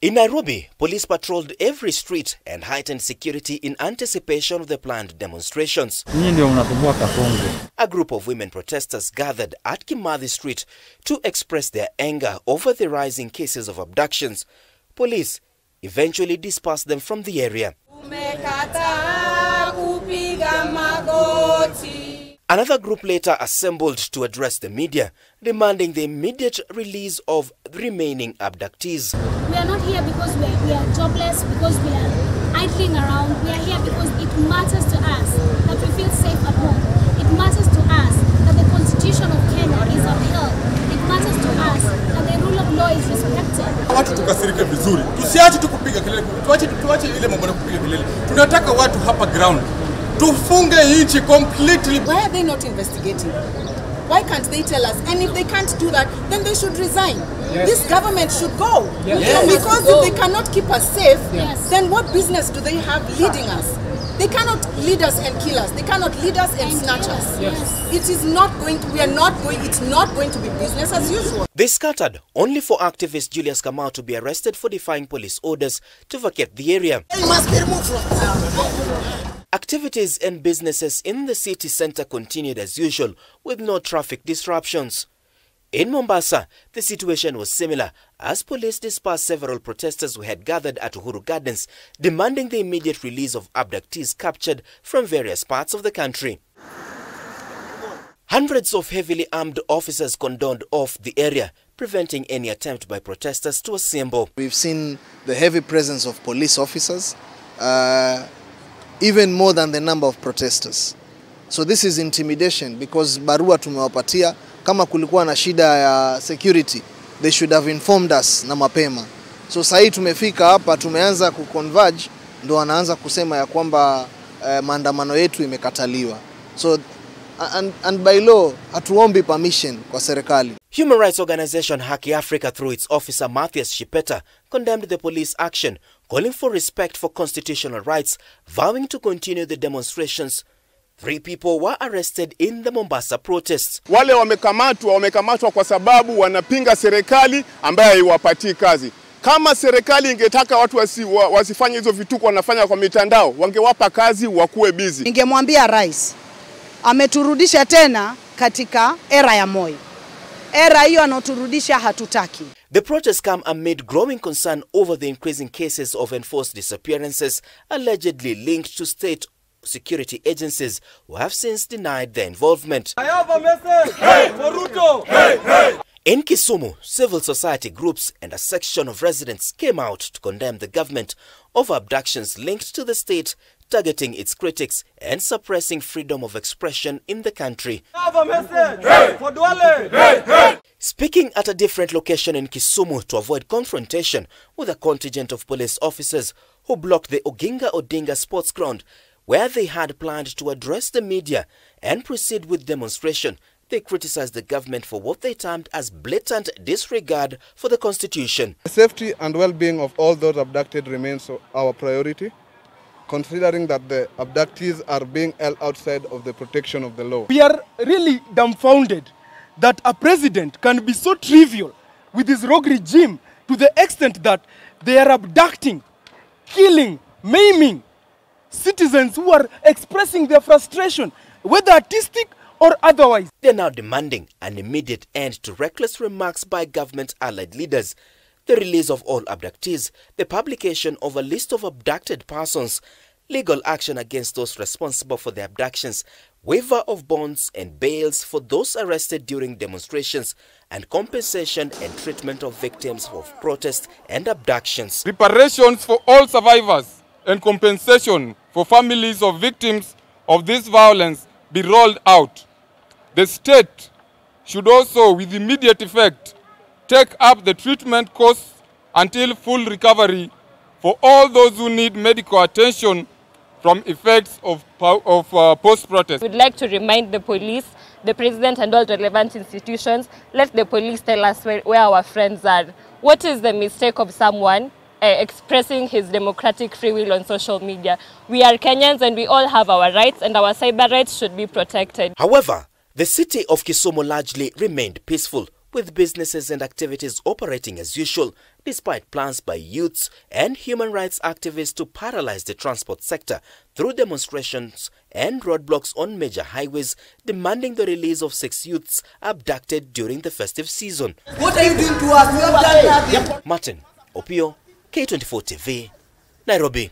In Nairobi, police patrolled every street and heightened security in anticipation of the planned demonstrations. A group of women protesters gathered at Kimathi Street to express their anger over the rising cases of abductions. Police eventually dispersed them from the area. Another group later assembled to address the media, demanding the immediate release of the remaining abductees. We are not here because we are jobless, because we are idling around. We are here because it matters to us that we feel safe at home. It matters to us that the Constitution of Kenya is upheld. It matters to us that the rule of law is respected. Watu tukasirike vizuri. Tusiache tu kupiga kelele. Tuache ile mambo na kupiga kelele. Tunataka watu hapa ground. Tufunge nchi completely. Why are they not investigating? Why can't they tell us? And if they can't do that, then they should resign. Yes. This government should go. Yes. Yes. Because if they cannot keep us safe, yes, then what business do they have leading us? They cannot lead us and kill us. They cannot lead us and snatch us. Yes. It is not going to, it's not going to be business as usual. They scattered, only for activist Julius Kamau to be arrested for defying police orders to vacate the area. He must be removed from. Activities and businesses in the city center continued as usual, with no traffic disruptions. In Mombasa, the situation was similar, as police dispersed several protesters who had gathered at Uhuru Gardens, demanding the immediate release of abductees captured from various parts of the country. Hundreds of heavily armed officers cordoned off the area, preventing any attempt by protesters to assemble. We've seen the heavy presence of police officers, even more than the number of protesters. So this is intimidation, because barua tumewapatia, kama kulikuwa na shida ya security, they should have informed us na mapema. So sahi tumefika hapa, tumeanza kuconverge, ndo wanaanza kusema ya kwamba maandamano yetu imekataliwa. So and by law hatuombi permission kwa serikali. Human rights organization Haki Africa, through its officer Matthias Shipeta, condemned the police action, calling for respect for constitutional rights, vowing to continue the demonstrations. 3 people were arrested in the Mombasa protests. Wale wamekamatwa kwa sababu wanapinga serikali ambayo haiwapatii kazi. Kama serikali ingetaka watu wasifanye hizo vituko wanafanya kwa mitandao, wangewapa kazi wakuwe busy. Ningemwambia rais, ameturudisha tena katika era ya Moi. Era hiyo anoturudisha hatutaki. The protests come amid growing concern over the increasing cases of enforced disappearances allegedly linked to state security agencies who have since denied their involvement. I have a message. Hey, for Ruto. Hey, hey. In Kisumu, civil society groups and a section of residents came out to condemn the government over abductions linked to the state, targeting its critics and suppressing freedom of expression in the country. I have a message. Hey, for Duale. Hey, hey. Speaking at a different location in Kisumu to avoid confrontation with a contingent of police officers who blocked the Oginga Odinga sports ground, where they had planned to address the media and proceed with demonstration, they criticized the government for what they termed as blatant disregard for the Constitution. The safety and well-being of all those abducted remains our priority, considering that the abductees are being held outside of the protection of the law. We are really dumbfounded that a president can be so trivial with his rogue regime to the extent that they are abducting, killing, maiming citizens who are expressing their frustration, whether artistic or otherwise. They're now demanding an immediate end to reckless remarks by government-allied leaders, the release of all abductees, the publication of a list of abducted persons, legal action against those responsible for the abductions, waiver of bonds and bails for those arrested during demonstrations, and compensation and treatment of victims of protests and abductions. Reparations for all survivors and compensation for families of victims of this violence be rolled out. The state should also, with immediate effect, take up the treatment costs until full recovery for all those who need medical attention from effects of post-protest. We'd like to remind the police, the president and all relevant institutions, let the police tell us where our friends are. What is the mistake of someone expressing his democratic free will on social media? We are Kenyans and we all have our rights, and our cyber rights should be protected. However, the city of Kisumu largely remained peaceful, with businesses and activities operating as usual, despite plans by youths and human rights activists to paralyze the transport sector through demonstrations and roadblocks on major highways, demanding the release of 6 youths abducted during the festive season. What are you doing to us? We have done nothing. Martin Opio, K24 TV, Nairobi.